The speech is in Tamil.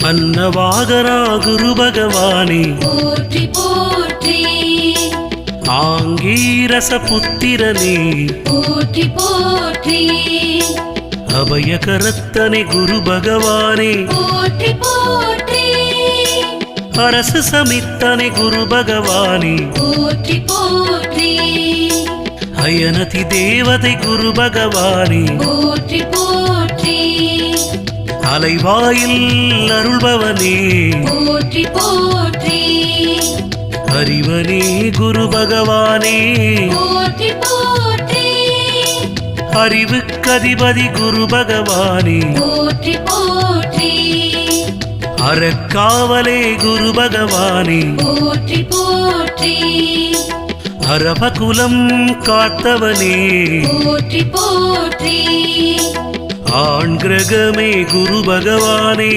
அன்னவாகரா குரு பகவானே போற்றி போற்றி ஆங்கீரச புத்திரனே போற்றி போற்றி அபயகரத்தனே குரு பகவானே போற்றி போற்றி அரசு சமித்தனே குரு பகவானே போற்றி போற்றி அயனதி தேவதை குரு பகவானே போற்றி போற்றி அலைவாயில் அருள்பவனே போற்றி போற்றி அறிவனே குரு பகவானே போற்றி போற்றி அறிவுக்கதிபதி குரு பகவானே போற்றி போற்றி அறக்காவலே குரு பகவானே போற்றி போற்றி அரபகுலம் காத்தவனே போற்றி போற்றி ஆண் கிரகமே குரு பகவானே